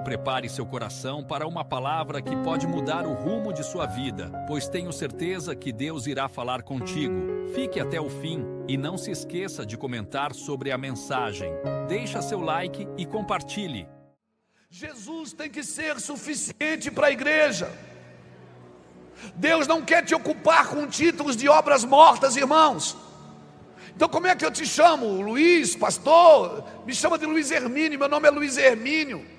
prepare seu coração para uma palavra que pode mudar o rumo de sua vida, pois tenho certeza que Deus irá falar contigo. Fique até o fim e não se esqueça de comentar sobre a mensagem. Deixa seu like e compartilhe. Jesus tem que ser suficiente para a igreja. Deus não quer te ocupar com títulos de obras mortas, irmãos. Então como é que eu te chamo? Luiz, pastor? Me chama de Luiz Hermínio, meu nome é Luiz Hermínio.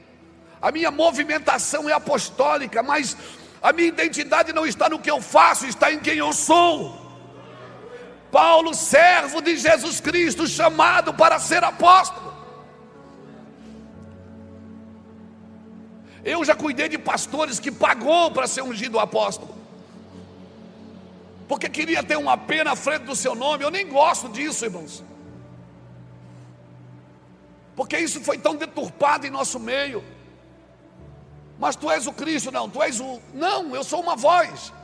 A minha movimentação é apostólica, mas a minha identidade não está no que eu faço, está em quem eu sou. Paulo, servo de Jesus Cristo, chamado para ser apóstolo. Eu já cuidei de pastores que pagou para ser ungido apóstolo, porque queria ter um AP na frente do seu nome. Eu nem gosto disso, irmãos, porque isso foi tão deturpado em nosso meio. Mas tu és o Cristo, não, tu és o... Não, eu sou uma voz,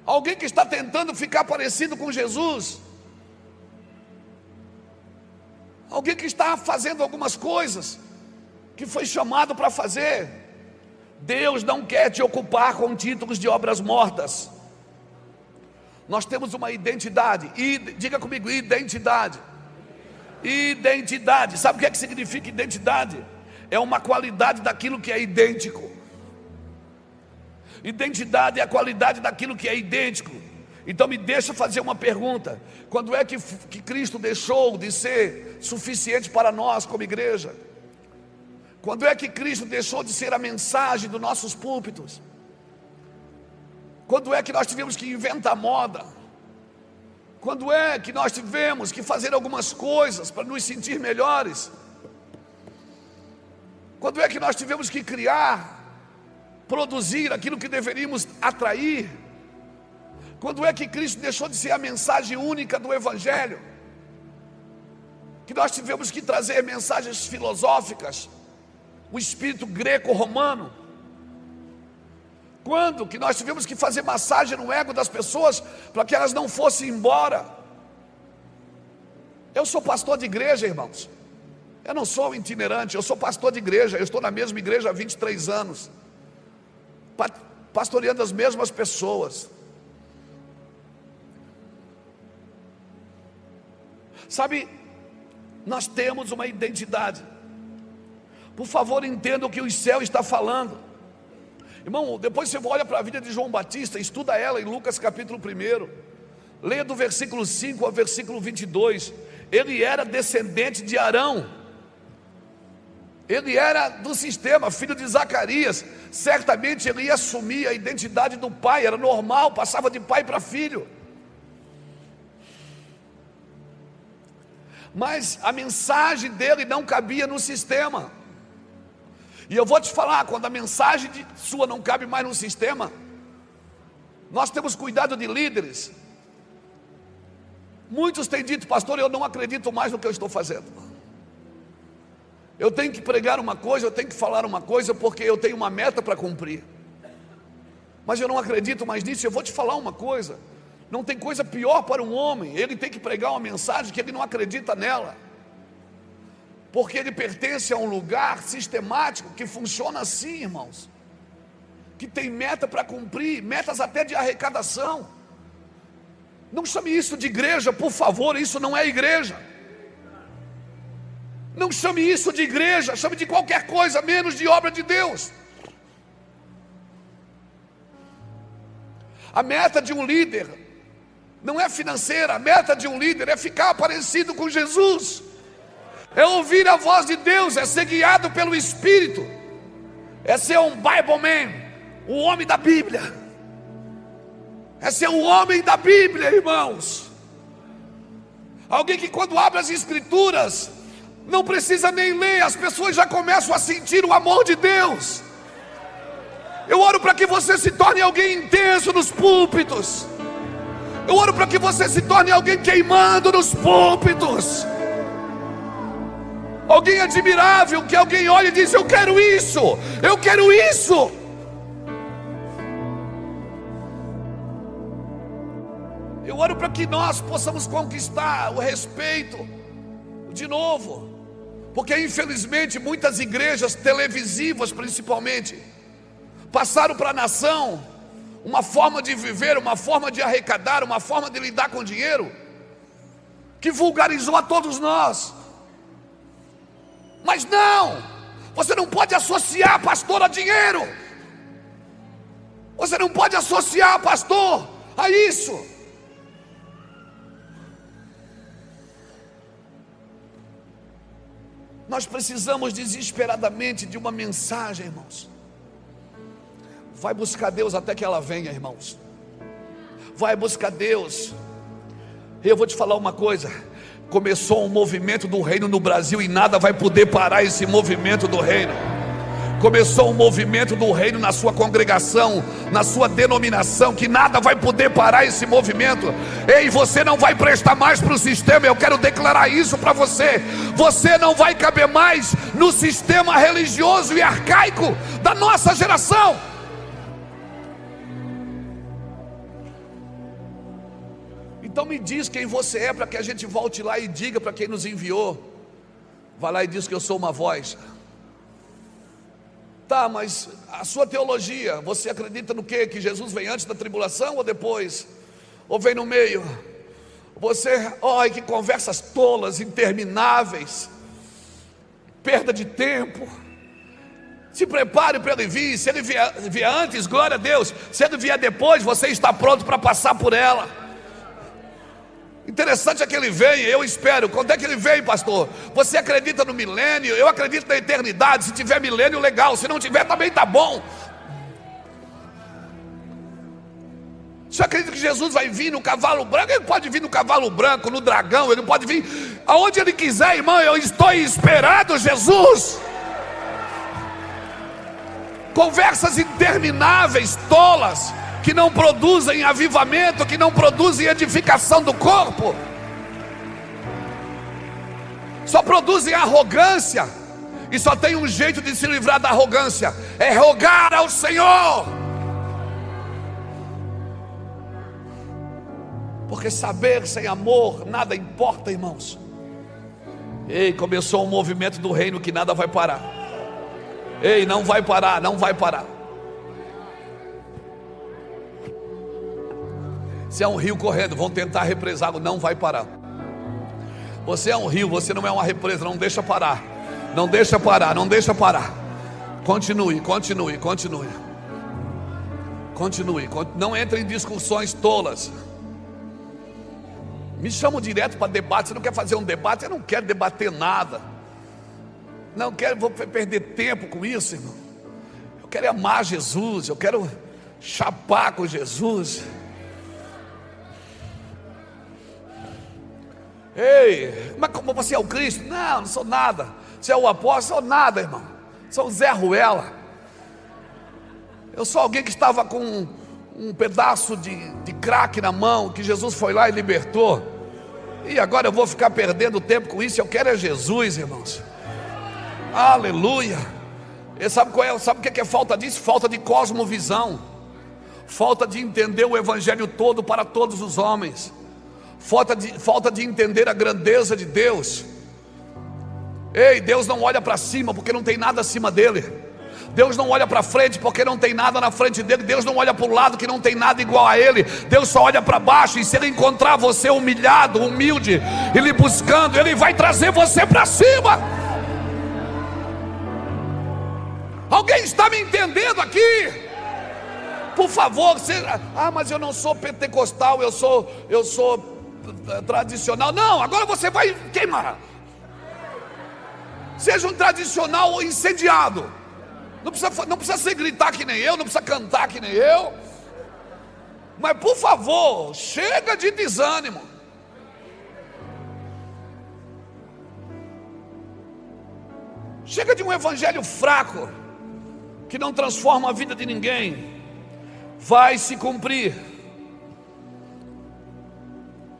alguém que está tentando ficar parecido com Jesus, alguém que está fazendo algumas coisas que foi chamado para fazer. Deus não quer te ocupar com títulos de obras mortas. Nós temos uma identidade, e diga comigo, identidade. Identidade, sabe o que é que significa identidade? É uma qualidade daquilo que é idêntico. Identidade é a qualidade daquilo que é idêntico. Então me deixa fazer uma pergunta: quando é que Cristo deixou de ser suficiente para nós como igreja? Quando é que Cristo deixou de ser a mensagem dos nossos púlpitos? Quando é que nós tivemos que inventar moda? Quando é que nós tivemos que fazer algumas coisas para nos sentir melhores? Quando é que nós tivemos que criar, produzir aquilo que deveríamos atrair? Quando é que Cristo deixou de ser a mensagem única do Evangelho? Que nós tivemos que trazer mensagens filosóficas, o espírito greco-romano? Quando que nós tivemos que fazer massagem no ego das pessoas para que elas não fossem embora? Eu sou pastor de igreja, irmãos. Eu não sou itinerante, eu sou pastor de igreja. Eu estou na mesma igreja há 23 anos, pastoreando as mesmas pessoas. Sabe, nós temos uma identidade. Por favor, entenda o que o céu está falando. Irmão, depois você olha para a vida de João Batista, estuda ela em Lucas capítulo 1. Leia do versículo 5 ao versículo 22. Ele era descendente de Arão. Ele era do sistema, filho de Zacarias. Certamente ele ia assumir a identidade do pai. Era normal, passava de pai para filho. Mas a mensagem dele não cabia no sistema. E eu vou te falar, quando a mensagem sua não cabe mais no sistema, nós temos cuidado de líderes. Muitos têm dito: pastor, eu não acredito mais no que eu estou fazendo. Eu tenho que pregar uma coisa, eu tenho que falar uma coisa, porque eu tenho uma meta para cumprir. Mas eu não acredito mais nisso. Eu vou te falar uma coisa: não tem coisa pior para um homem, ele tem que pregar uma mensagem que ele não acredita nela, porque ele pertence a um lugar sistemático que funciona assim, irmãos, que tem meta para cumprir, metas até de arrecadação. Não chame isso de igreja, por favor, isso não é igreja. Não chame isso de igreja, chame de qualquer coisa menos de obra de Deus. A meta de um líder não é financeira, a meta de um líder é ficar parecido com Jesus, é ouvir a voz de Deus, é ser guiado pelo Espírito, é ser um Bible man, o homem da Bíblia, é ser o homem da Bíblia, irmãos. Alguém que quando abre as Escrituras, não precisa nem ler, as pessoas já começam a sentir o amor de Deus. Eu oro para que você se torne alguém intenso nos púlpitos. Eu oro para que você se torne alguém queimando nos púlpitos, alguém admirável, que alguém olha e diz: eu quero isso, eu quero isso. Eu oro para que nós possamos conquistar o respeito, de novo, Porque infelizmente muitas igrejas televisivas principalmente passaram para a nação uma forma de viver, uma forma de arrecadar, uma forma de lidar com dinheiro que vulgarizou a todos nós. Mas não, você não pode associar pastor a dinheiro. Você não pode associar pastor a isso. Nós precisamos desesperadamente de uma mensagem, irmãos. Vai buscar Deus até que ela venha, irmãos. Vai buscar Deus. Eu vou te falar uma coisa: começou um movimento do reino no Brasil e nada vai poder parar esse movimento do reino. Começou um movimento do reino na sua congregação, na sua denominação, que nada vai poder parar esse movimento. Ei, você não vai prestar mais para o sistema. Eu quero declarar isso para você. Você não vai caber mais no sistema religioso e arcaico da nossa geração. Então me diz quem você é, para que a gente volte lá e diga para quem nos enviou. Vai lá e diz que eu sou uma voz. Tá, mas a sua teologia, você acredita no quê? Que Jesus vem antes da tribulação ou depois? Ou vem no meio? Você, ai, que conversas tolas, intermináveis, perda de tempo. Se prepare para ele vir. Se ele vier antes, glória a Deus. Se ele vier depois, você está pronto para passar por ela. Interessante é que ele vem, eu espero. Quando é que ele vem, pastor? Você acredita no milênio? Eu acredito na eternidade. Se tiver milênio, legal. Se não tiver, também está bom. Você acredita que Jesus vai vir no cavalo branco? Ele pode vir no cavalo branco, no dragão. Ele pode vir aonde ele quiser, irmão. Eu estou esperando Jesus. Conversas intermináveis, tolas, que não produzem avivamento, que não produzem edificação do corpo, só produzem arrogância. E só tem um jeito de se livrar da arrogância: é rogar ao Senhor. Porque saber sem amor nada importa, irmãos. Ei, começou um movimento do reino que nada vai parar. Ei, não vai parar, não vai parar. Você é um rio correndo, vão tentar represar, não vai parar. Você é um rio, você não é uma represa, não deixa parar. Não deixa parar, não deixa parar. Continue, continue, continue. Continue, não entre em discussões tolas. Me chamam direto para debate. Você não quer fazer um debate? Eu não quero debater nada. Não quero, vou perder tempo com isso, irmão. Eu quero amar Jesus, eu quero chapar com Jesus. Ei, mas como você é o Cristo? Não, não sou nada. Você é o apóstolo? Sou nada, irmão. Sou o Zé Ruela. Eu sou alguém que estava com um pedaço de crack na mão, que Jesus foi lá e libertou. E agora eu vou ficar perdendo tempo com isso. Eu quero é Jesus, irmãos. Aleluia. E sabe qual é? Sabe o que é falta disso? Falta de cosmovisão. Falta de entender o evangelho todo para todos os homens. Falta de entender a grandeza de Deus. Ei, Deus não olha para cima porque não tem nada acima dele. Deus não olha para frente porque não tem nada na frente dele. Deus não olha para o lado que não tem nada igual a ele. Deus só olha para baixo. E se ele encontrar você humilhado, humilde, ele buscando, ele vai trazer você para cima. Alguém está me entendendo aqui? Por favor, mas eu não sou pentecostal, eu sou tradicional. Não, agora você vai queimar. Seja um tradicional incendiado. Não precisa se gritar que nem eu, não precisa cantar que nem eu. Mas por favor, chega de desânimo. Chega de um evangelho fraco, que não transforma a vida de ninguém. Vai se cumprir.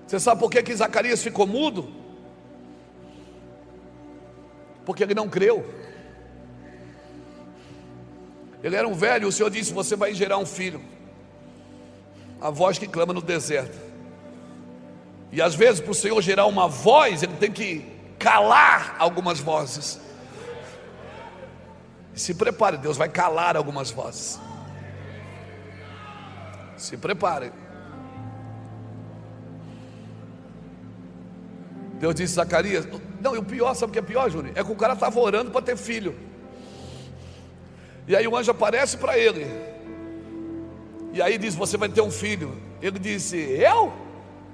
Você sabe por que Zacarias ficou mudo? Porque ele não creu. Ele era um velho, o Senhor disse: você vai gerar um filho. A voz que clama no deserto. E às vezes para o Senhor gerar uma voz, ele tem que calar algumas vozes. Se prepare, Deus vai calar algumas vozes. Se prepare. Deus disse a Zacarias, não, e o pior, sabe o que é pior, Júnior? É que o cara estava orando para ter filho. E aí o anjo aparece para ele. E aí diz, você vai ter um filho. Ele disse, eu?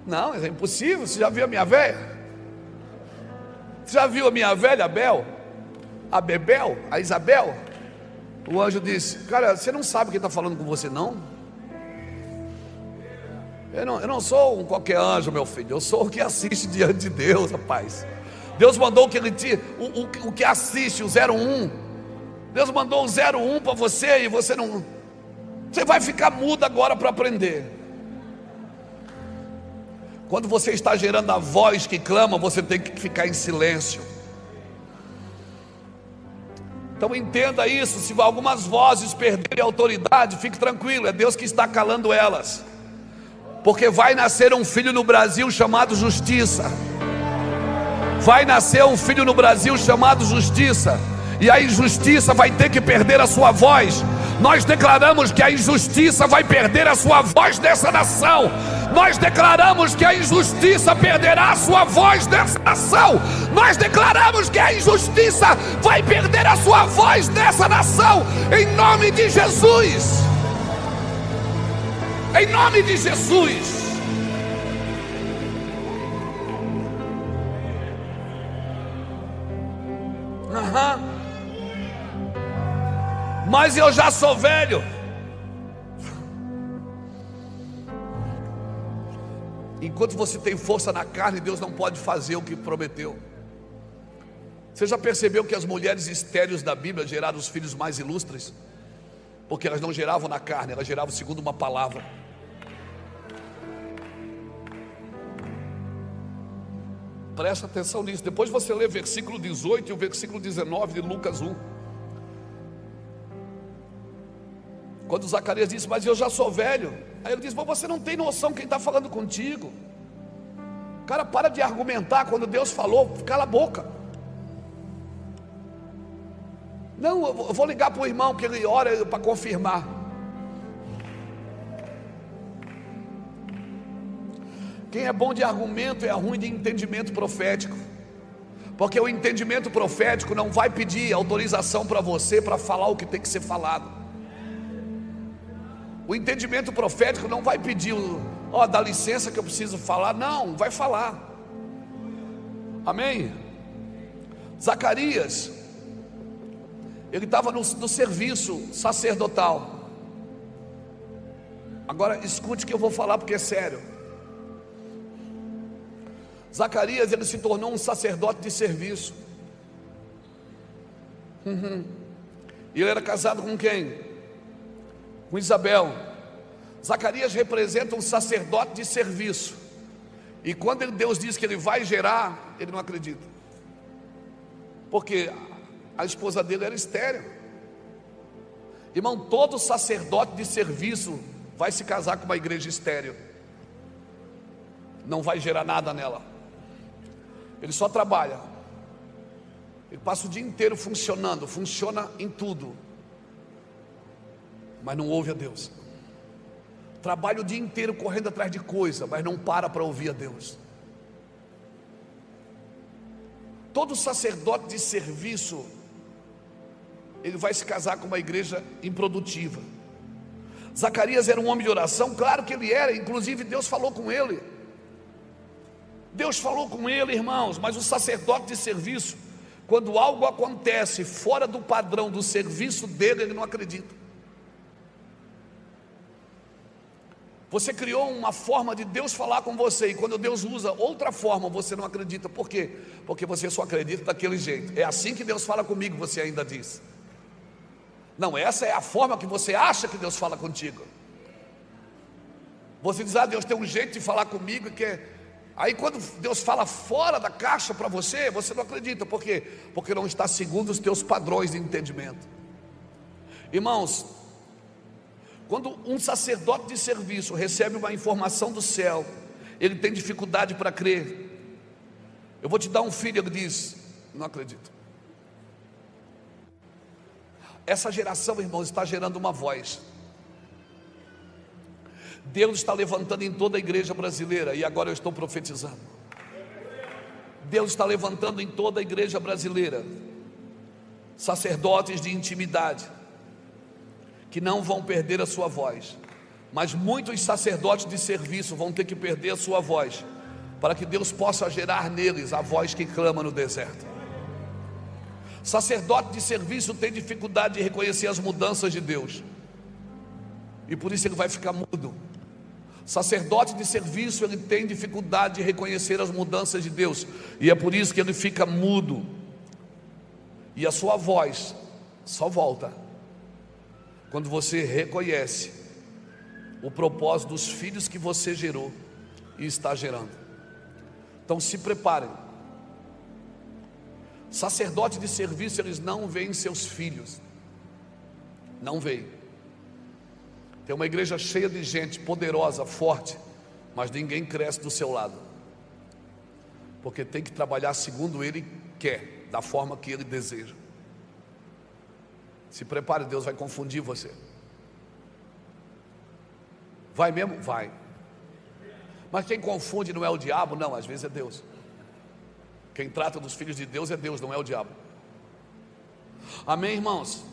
Não, é impossível, você já viu a minha velha? Você já viu a minha velha, Abel? A Bebel? A Isabel? O anjo disse, cara, você não sabe quem está falando com você, não? Eu não sou um qualquer anjo, meu filho. Eu sou o que assiste diante de Deus, rapaz. Deus mandou que ele tinha o que assiste, o 01. Deus mandou o 01 para você e você não. Você vai ficar mudo agora para aprender. Quando você está gerando a voz que clama, você tem que ficar em silêncio. Então entenda isso. Se algumas vozes perderem a autoridade, fique tranquilo, é Deus que está calando elas. Porque vai nascer um filho no Brasil chamado Justiça. Vai nascer um filho no Brasil chamado Justiça. E a injustiça vai ter que perder a sua voz. Nós declaramos que a injustiça vai perder a sua voz nessa nação. Nós declaramos que a injustiça perderá a sua voz nessa nação. Nós declaramos que a injustiça vai perder a sua voz nessa nação. Em nome de Jesus. Em nome de Jesus. Mas eu já sou velho. Enquanto você tem força na carne, Deus não pode fazer o que prometeu. Você já percebeu que as mulheres estéreis da Bíblia geraram os filhos mais ilustres? Porque elas não geravam na carne, elas geravam segundo uma palavra. Presta atenção nisso. Depois você lê o versículo 18 e o versículo 19 de Lucas 1. Quando Zacarias disse, mas eu já sou velho. Aí ele disse, mas você não tem noção quem está falando contigo. Cara, para de argumentar. Quando Deus falou, cala a boca. Não, eu vou ligar para o irmão que ele ora para confirmar. Quem é bom de argumento é ruim de entendimento profético. Porque o entendimento profético não vai pedir autorização para você para falar o que tem que ser falado. O entendimento profético não vai pedir, dá licença que eu preciso falar. Não, vai falar. Amém? Zacarias, ele estava no serviço sacerdotal. Agora escute o que eu vou falar porque é sério. Zacarias, ele se tornou um sacerdote de serviço. E ele era casado com quem? Com Isabel. Zacarias representa um sacerdote de serviço. E quando Deus diz que ele vai gerar, ele não acredita. Porque a esposa dele era estéril. Irmão, todo sacerdote de serviço vai se casar com uma igreja estéril. Não vai gerar nada nela. Ele só trabalha. Ele passa o dia inteiro funcionando, funciona em tudo, mas não ouve a Deus. Trabalha o dia inteiro correndo atrás de coisa, mas não para ouvir a Deus. Todo sacerdote de serviço, ele vai se casar com uma igreja improdutiva. Zacarias era um homem de oração, claro que ele era, inclusive Deus falou com ele. Deus falou com ele, irmãos, mas o sacerdote de serviço, quando algo acontece fora do padrão do serviço dele, ele não acredita. Você criou uma forma de Deus falar com você, e quando Deus usa outra forma, você não acredita. Por quê? Porque você só acredita daquele jeito. É assim que Deus fala comigo, você ainda diz. Não, essa é a forma que você acha que Deus fala contigo. Você diz, Deus tem um jeito de falar comigo que é... Aí quando Deus fala fora da caixa para você, você não acredita. Por quê? Porque não está segundo os teus padrões de entendimento. Irmãos, quando um sacerdote de serviço recebe uma informação do céu, ele tem dificuldade para crer. Eu vou te dar um filho. Ele diz: não acredito. Essa geração, irmãos, está gerando uma voz. Deus está levantando em toda a igreja brasileira, e agora eu estou profetizando. Deus está levantando em toda a igreja brasileira sacerdotes de intimidade, que não vão perder a sua voz, mas muitos sacerdotes de serviço vão ter que perder a sua voz, para que Deus possa gerar neles a voz que clama no deserto. Sacerdote de serviço tem dificuldade de reconhecer as mudanças de Deus, e por isso ele vai ficar mudo. Sacerdote de serviço, ele tem dificuldade de reconhecer as mudanças de Deus, e é por isso que ele fica mudo, e a sua voz só volta quando você reconhece o propósito dos filhos que você gerou e está gerando. Então se preparem. Sacerdote de serviço, eles não veem seus filhos, não veem. Tem uma igreja cheia de gente poderosa, forte, mas ninguém cresce do seu lado, porque tem que trabalhar segundo ele quer, da forma que ele deseja. Se prepare, Deus vai confundir você. Vai mesmo? Vai. Mas quem confunde não é o diabo? Não, às vezes é Deus. Quem trata dos filhos de Deus é Deus, não é o diabo. Amém, irmãos?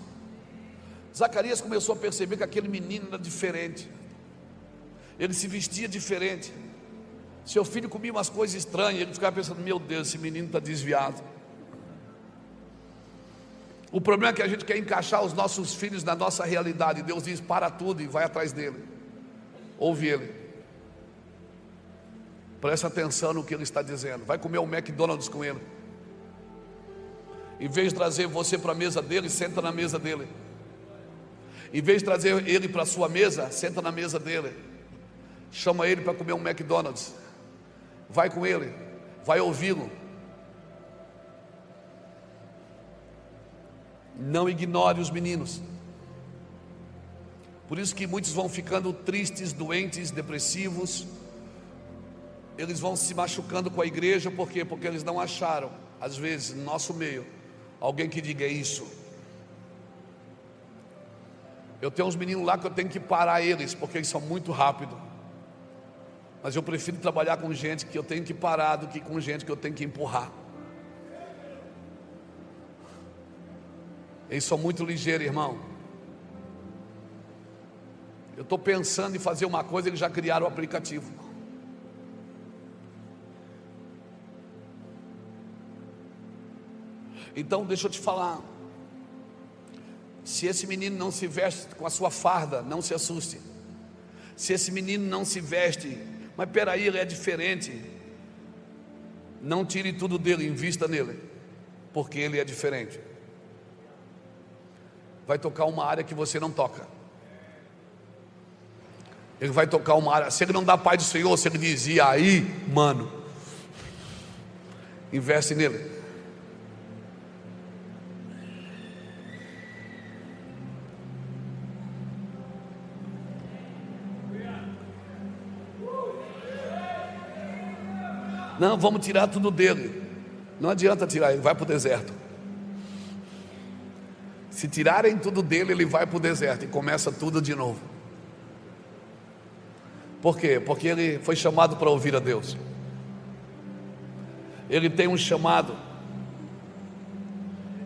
Zacarias começou a perceber que aquele menino era diferente, ele se vestia diferente, seu filho comia umas coisas estranhas, ele ficava pensando: meu Deus, esse menino está desviado. O problema é que a gente quer encaixar os nossos filhos na nossa realidade, e Deus diz: para tudo e vai atrás dele, ouve ele, presta atenção no que ele está dizendo, vai comer um McDonald's com ele, em vez de trazer você para a mesa dele, senta na mesa dele. Em vez de trazer ele para a sua mesa, senta na mesa dele, chama ele para comer um McDonald's, vai com ele, vai ouvi-lo. Não ignore os meninos. Por isso que muitos vão ficando tristes, doentes, depressivos, eles vão se machucando com a igreja. Por quê? Porque eles não acharam, às vezes, no nosso meio, alguém que diga isso. Eu tenho uns meninos lá que eu tenho que parar eles, porque eles são muito rápidos, mas eu prefiro trabalhar com gente que eu tenho que parar do que com gente que eu tenho que empurrar. Eles são muito ligeiros, irmão. Eu estou pensando em fazer uma coisa, eles já criaram o aplicativo. Então deixa eu te falar, se esse menino não se veste com a sua farda, não se assuste. Se esse menino não se veste, mas peraí, ele é diferente, não tire tudo dele, invista nele, porque ele é diferente. Vai tocar uma área que você não toca. Ele vai tocar uma área. Se ele não dá paz do Senhor, se ele dizia aí, mano, investe nele. Não, vamos tirar tudo dele. Não adianta tirar, ele vai para o deserto. Se tirarem tudo dele, ele vai para o deserto e começa tudo de novo. Por quê? Porque ele foi chamado para ouvir a Deus. Ele tem um chamado.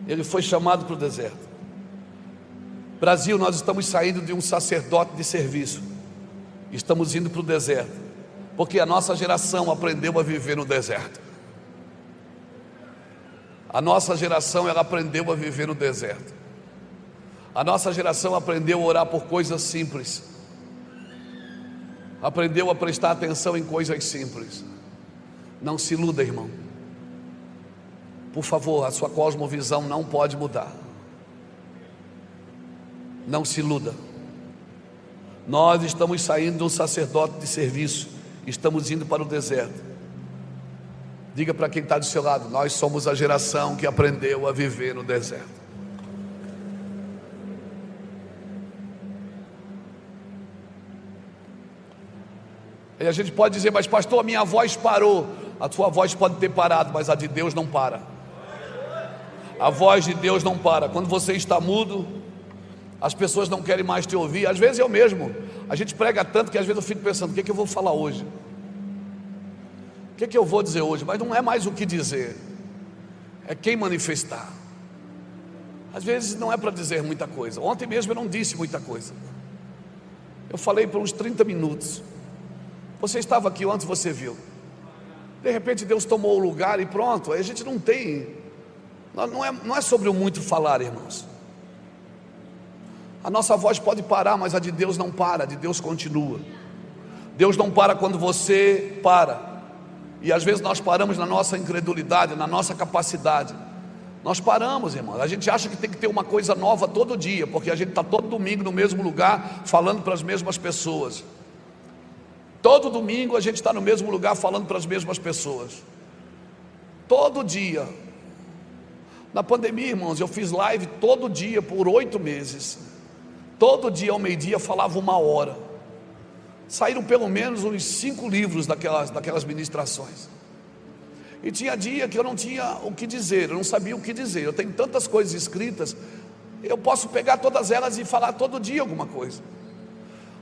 Ele foi chamado para o deserto. Brasil, nós estamos saindo de um sacerdote de serviço, estamos indo para o deserto, porque a nossa geração aprendeu a viver no deserto. A nossa geração, ela aprendeu a viver no deserto. A nossa geração aprendeu a orar por coisas simples, aprendeu a prestar atenção em coisas simples. Não se iluda, irmão. Por favor, a sua cosmovisão não pode mudar. Não se iluda. Nós estamos saindo de um sacerdote de serviço, estamos indo para o deserto. Diga para quem está do seu lado: nós somos a geração que aprendeu a viver no deserto. E a gente pode dizer: mas pastor, a minha voz parou. A sua voz pode ter parado, mas a de Deus não para. A voz de Deus não para. Quando você está mudo, as pessoas não querem mais te ouvir. Às vezes eu mesmo, a gente prega tanto que às vezes eu fico pensando: o que é que eu vou falar hoje? O que é que eu vou dizer hoje? Mas não é mais o que dizer, é quem manifestar. Às vezes não é para dizer muita coisa. Ontem mesmo eu não disse muita coisa. Eu falei por uns 30 minutos. Você estava aqui ontem, você viu. De repente Deus tomou o lugar e pronto. Aí a gente não tem, não é sobre o muito falar, irmãos. A nossa voz pode parar, mas a de Deus não para, a de Deus continua. Deus não para quando você para. E às vezes nós paramos na nossa incredulidade, na nossa capacidade. Nós paramos, irmãos. A gente acha que tem que ter uma coisa nova todo dia, porque a gente está todo domingo no mesmo lugar, falando para as mesmas pessoas. Todo domingo a gente está no mesmo lugar, falando para as mesmas pessoas. Todo dia. Na pandemia, irmãos, eu fiz live todo dia por 8 meses. Todo dia ao meio-dia falava 1 hora. Saíram pelo menos uns 5 livros daquelas ministrações. E tinha dia que eu não tinha o que dizer, eu não sabia o que dizer. Eu tenho tantas coisas escritas, eu posso pegar todas elas e falar todo dia alguma coisa.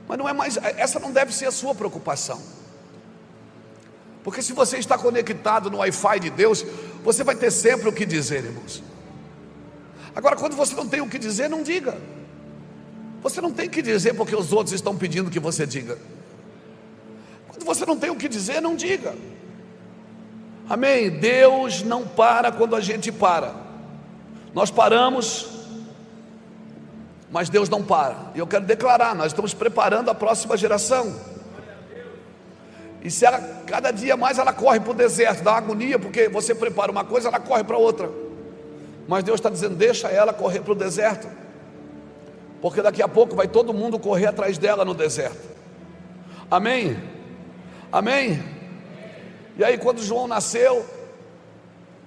Mas não é mais, essa não deve ser a sua preocupação. Porque se você está conectado no Wi-Fi de Deus, você vai ter sempre o que dizer, irmãos. Agora, quando você não tem o que dizer, não diga. Você não tem que dizer porque os outros estão pedindo que você diga. Quando você não tem o que dizer, não diga. Amém? Deus não para quando a gente para. Nós paramos, mas Deus não para. E eu quero declarar, nós estamos preparando a próxima geração. E se ela, cada dia mais ela corre para o deserto, dá agonia, porque você prepara uma coisa, ela corre para outra. Mas Deus está dizendo: deixa ela correr para o deserto, porque daqui a pouco vai todo mundo correr atrás dela no deserto. Amém? Amém? E aí quando João nasceu,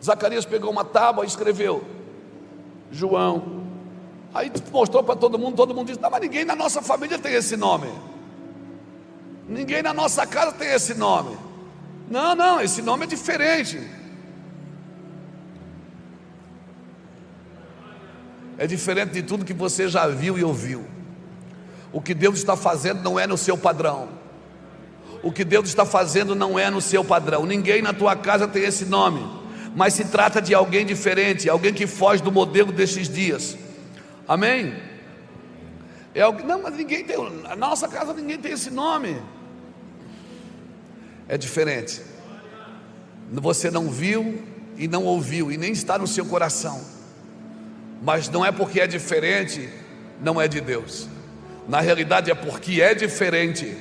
Zacarias pegou uma tábua e escreveu João. Aí mostrou para todo mundo disse: não, mas ninguém na nossa família tem esse nome. Ninguém na nossa casa tem esse nome. Não, esse nome é diferente. É diferente de tudo que você já viu e ouviu. O que Deus está fazendo não é no seu padrão. O que Deus está fazendo não é no seu padrão. Ninguém na tua casa tem esse nome, mas se trata de alguém diferente, alguém que foge do modelo desses dias. Amém? Não, mas ninguém tem, na nossa casa ninguém tem esse nome. É diferente. Você não viu e não ouviu, e nem está no seu coração. Mas não é porque é diferente, não é de Deus. Na realidade é porque é diferente,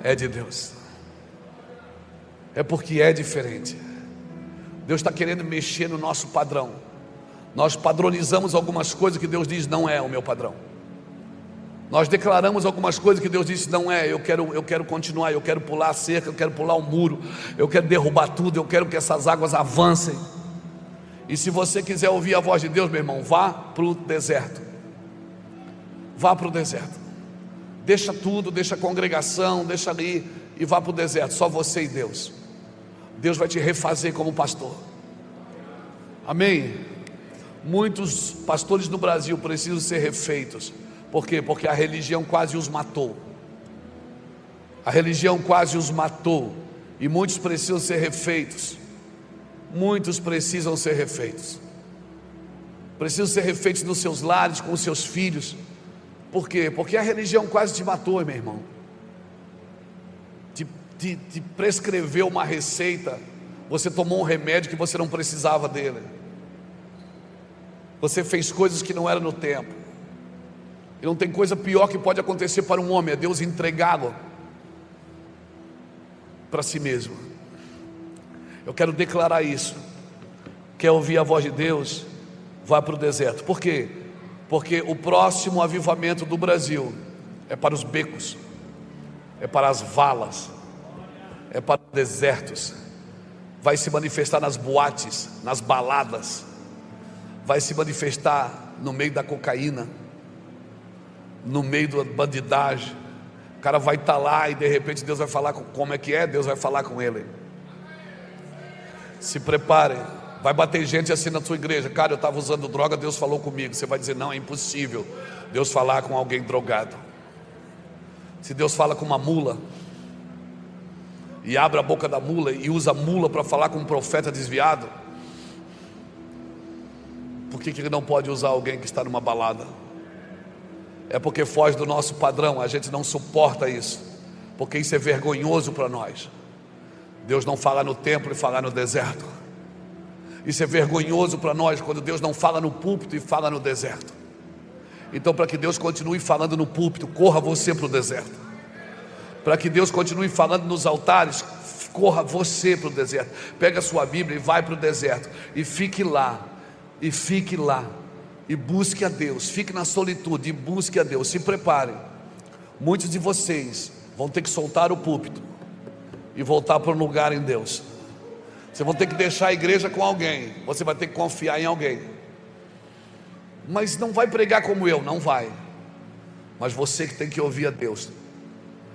é de Deus. É porque é diferente. Deus está querendo mexer no nosso padrão. Nós padronizamos algumas coisas que Deus diz: não é o meu padrão. Nós declaramos algumas coisas que Deus disse: não é, eu quero continuar, eu quero pular a cerca, eu quero pular o muro, eu quero derrubar tudo, eu quero que essas águas avancem. E se você quiser ouvir a voz de Deus, meu irmão, vá para o deserto. Vá para o deserto. Deixa tudo, deixa a congregação, deixa ali e vá para o deserto, só você e Deus. Deus vai te refazer como pastor. Amém? Muitos pastores no Brasil precisam ser refeitos. Por quê? Porque a religião quase os matou. A religião quase os matou. E muitos precisam ser refeitos. Muitos precisam ser refeitos. Precisam ser refeitos nos seus lares, com os seus filhos. Por quê? Porque a religião quase te matou, meu irmão. Te prescreveu uma receita. Você tomou um remédio que você não precisava dele. Você fez coisas que não eram no tempo. E não tem coisa pior que pode acontecer para um homem, é Deus entregá-lo para si mesmo. Eu quero declarar isso. Quer ouvir a voz de Deus? Vá para o deserto. Por quê? Porque o próximo avivamento do Brasil é para os becos, é para as valas, é para os desertos. Vai se manifestar nas boates, nas baladas. Vai se manifestar no meio da cocaína, no meio da bandidagem. O cara vai estar lá e de repente Deus vai falar como é que é, Deus vai falar com ele. Se preparem. Vai bater gente assim na sua igreja: cara, eu estava usando droga, Deus falou comigo. Você vai dizer: não, é impossível Deus falar com alguém drogado. Se Deus fala com uma mula e abre a boca da mula e usa a mula para falar com um profeta desviado, por que Ele não pode usar alguém que está numa balada? É porque foge do nosso padrão. A gente não suporta isso, porque isso é vergonhoso para nós. Deus não fala no templo e fala no deserto. Isso é vergonhoso para nós, quando Deus não fala no púlpito e fala no deserto. Então, para que Deus continue falando no púlpito, corra você para o deserto. Para que Deus continue falando nos altares, corra você para o deserto. Pega a sua Bíblia e vai para o deserto, e fique lá, e fique lá, e busque a Deus. Fique na solitude e busque a Deus. Se preparem. Muitos de vocês vão ter que soltar o púlpito e voltar para um lugar em Deus. Vocês vão ter que deixar a igreja com alguém. Você vai ter que confiar em alguém. Mas não vai pregar como eu, não vai. Mas você que tem que ouvir a Deus.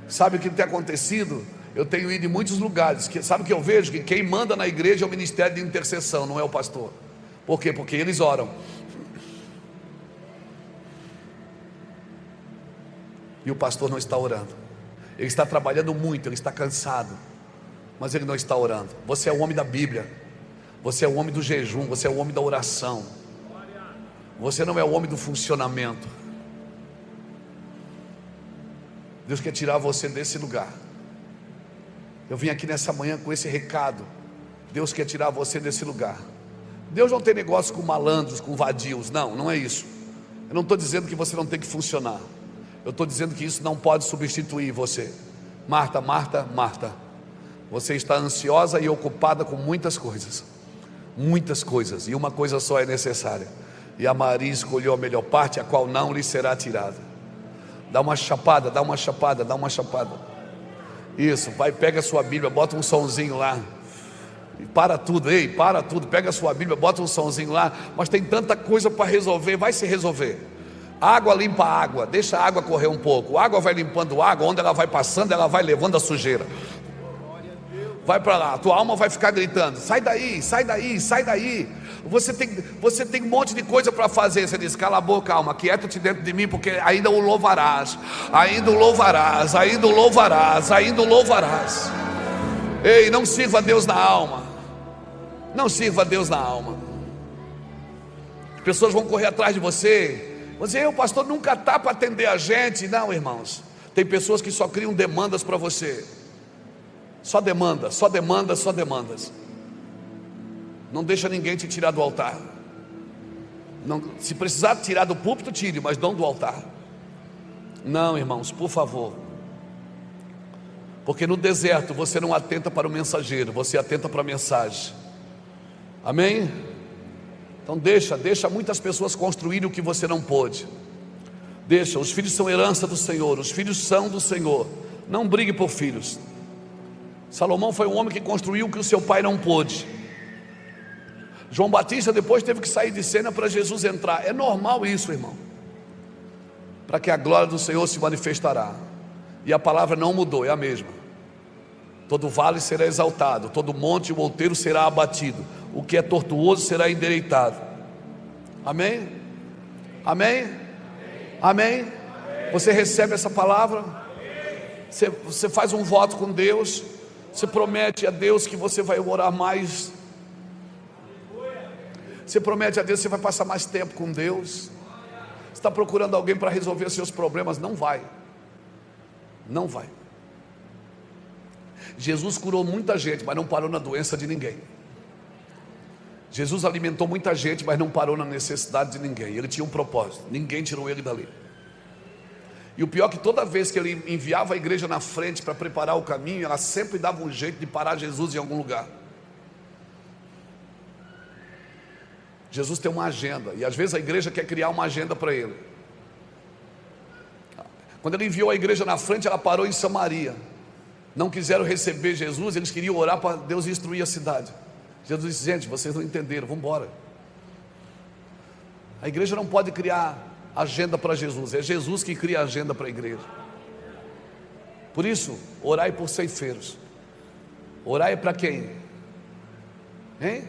Sabe o que tem acontecido? Eu tenho ido em muitos lugares. Sabe o que eu vejo? Que quem manda na igreja é o ministério de intercessão, não é o pastor. Por quê? Porque eles oram. E o pastor não está orando. Ele está trabalhando muito, ele está cansado, mas ele não está orando. Você é o homem da Bíblia. Você é o homem do jejum. Você é o homem da oração. Você não é o homem do funcionamento. Deus quer tirar você desse lugar. Eu vim aqui nessa manhã com esse recado. Deus quer tirar você desse lugar. Deus não tem negócio com malandros, com vadios. Não, não é isso. Eu não estou dizendo que você não tem que funcionar. Eu estou dizendo que isso não pode substituir você. Marta, Marta, Marta, você está ansiosa e ocupada com muitas coisas. Muitas coisas. E uma coisa só é necessária. E a Maria escolheu a melhor parte, a qual não lhe será tirada. Dá uma chapada, dá uma chapada, dá uma chapada. Isso, vai, pega a sua Bíblia, bota um sonzinho lá. E para tudo, ei, para tudo. Pega a sua Bíblia, bota um sonzinho lá. Mas tem tanta coisa para resolver, vai se resolver. Água limpa a água, deixa a água correr um pouco. A água vai limpando a água, onde ela vai passando, ela vai levando a sujeira. Vai para lá, a tua alma vai ficar gritando: sai daí, sai daí, sai daí. Você tem um monte de coisa para fazer. Você diz: cala a boca, alma, quieta-te dentro de mim, porque ainda o louvarás, ainda o louvarás, ainda o louvarás, ainda o louvarás. Ei, não sirva a Deus na alma. Não sirva a Deus na alma. As pessoas vão correr atrás de você. Você, o pastor nunca está para atender a gente. Não, irmãos, tem pessoas que só criam demandas para você. Só demanda, só demanda, só demandas. Não deixa ninguém te tirar do altar. Não, se precisar tirar do púlpito, tire, mas não do altar. Não, irmãos, por favor. Porque no deserto você não atenta para o mensageiro, você atenta para a mensagem. Amém? Então deixa muitas pessoas construírem o que você não pôde. Deixa, os filhos são herança do Senhor, os filhos são do Senhor. Não brigue por filhos. Salomão foi um homem que construiu o que o seu pai não pôde. João Batista depois teve que sair de cena para Jesus entrar. É normal isso, irmão. Para que a glória do Senhor se manifestará. E a palavra não mudou, é a mesma. Todo vale será exaltado, todo monte e outeiro será abatido, o que é tortuoso será endireitado. Amém? Amém? Amém? Você recebe essa palavra? Você faz um voto com Deus. Você promete a Deus que você vai orar mais. Você promete a Deus que você vai passar mais tempo com Deus. Você está procurando alguém para resolver seus problemas? Não vai. Não vai. Jesus curou muita gente, mas não parou na doença de ninguém. Jesus alimentou muita gente, mas não parou na necessidade de ninguém. Ele tinha um propósito, ninguém tirou ele dali. E o pior é que toda vez que ele enviava a igreja na frente para preparar o caminho, ela sempre dava um jeito de parar Jesus em algum lugar. Jesus tem uma agenda, e às vezes a igreja quer criar uma agenda para ele. Quando ele enviou a igreja na frente, ela parou em Samaria. Não quiseram receber Jesus, eles queriam orar para Deus instruir a cidade. Jesus disse: gente, vocês não entenderam, vamos embora. A igreja não pode criar agenda para Jesus, é Jesus que cria a agenda para a igreja. Por isso, orai por ceifeiros. Orai para quem? Hein?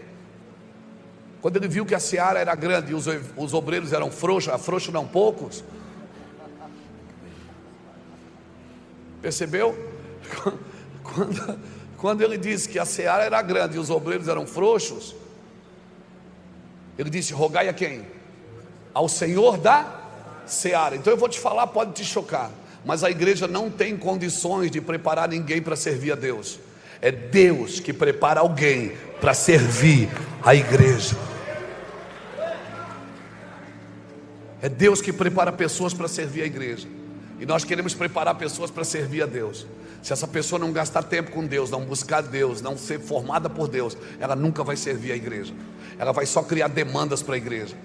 Quando ele viu que a seara era grande e os obreiros eram frouxos não poucos. Percebeu? Quando ele disse que a seara era grande e os obreiros eram frouxos, ele disse: rogai a quem? Ao Senhor da seara. Então eu vou te falar, pode te chocar, mas a igreja não tem condições de preparar ninguém para servir a Deus. É Deus que prepara alguém para servir a igreja. É Deus que prepara pessoas para servir a igreja. E nós queremos preparar pessoas para servir a Deus. Se essa pessoa não gastar tempo com Deus, não buscar Deus, não ser formada por Deus, ela nunca vai servir a igreja. Ela vai só criar demandas para a igreja.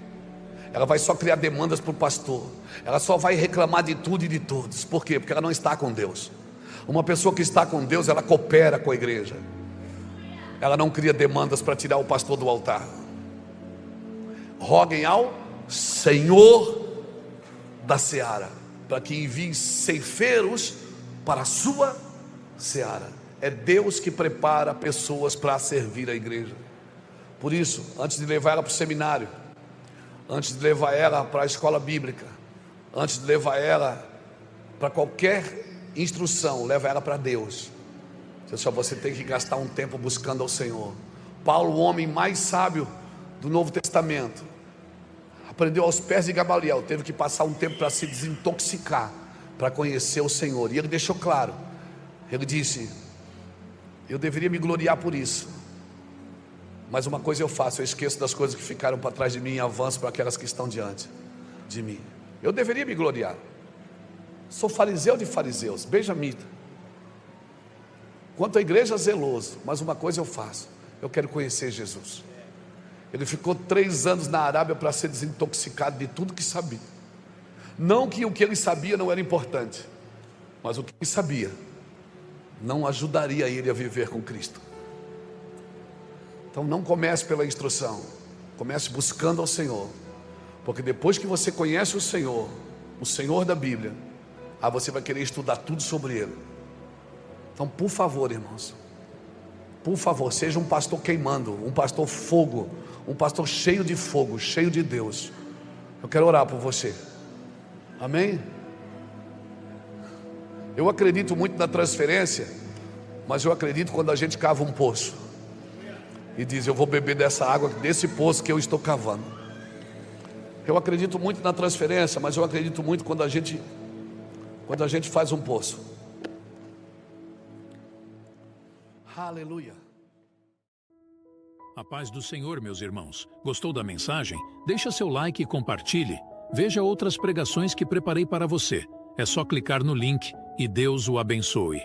Ela vai só criar demandas para o pastor. Ela só vai reclamar de tudo e de todos. Por quê? Porque ela não está com Deus. Uma pessoa que está com Deus, ela coopera com a igreja. Ela não cria demandas para tirar o pastor do altar. Roguem ao Senhor da seara, para que envie ceifeiros para a sua seara. É Deus que prepara pessoas para servir a igreja. Por isso, antes de levar ela para o seminário, antes de levar ela para a escola bíblica, antes de levar ela para qualquer instrução, leva ela para Deus. Você tem que gastar um tempo buscando ao Senhor. Paulo, o homem mais sábio do Novo Testamento, aprendeu aos pés de Gamaliel, teve que passar um tempo para se desintoxicar, para conhecer o Senhor. E ele deixou claro, ele disse: eu deveria me gloriar por isso, mas uma coisa eu faço, eu esqueço das coisas que ficaram para trás de mim e avanço para aquelas que estão diante de mim. Eu deveria me gloriar. Sou fariseu de fariseus, benjamita. Quanto à igreja, zeloso, mas uma coisa eu faço, eu quero conhecer Jesus. Ele ficou 3 anos na Arábia para ser desintoxicado de tudo que sabia. Não que o que ele sabia não era importante, mas o que ele sabia não ajudaria ele a viver com Cristo. Então não comece pela instrução, comece buscando ao Senhor, porque depois que você conhece o Senhor da Bíblia, aí você vai querer estudar tudo sobre Ele. Então, por favor, irmãos, por favor, seja um pastor queimando, um pastor fogo, um pastor cheio de fogo, cheio de Deus. Eu quero orar por você. Amém? Eu acredito muito na transferência, mas eu acredito quando a gente cava um poço e diz: eu vou beber dessa água, desse poço que eu estou cavando. Eu acredito muito na transferência, mas eu acredito muito quando a gente faz um poço. Aleluia. A paz do Senhor, meus irmãos. Gostou da mensagem? Deixa seu like e compartilhe. Veja outras pregações que preparei para você. É só clicar no link e Deus o abençoe.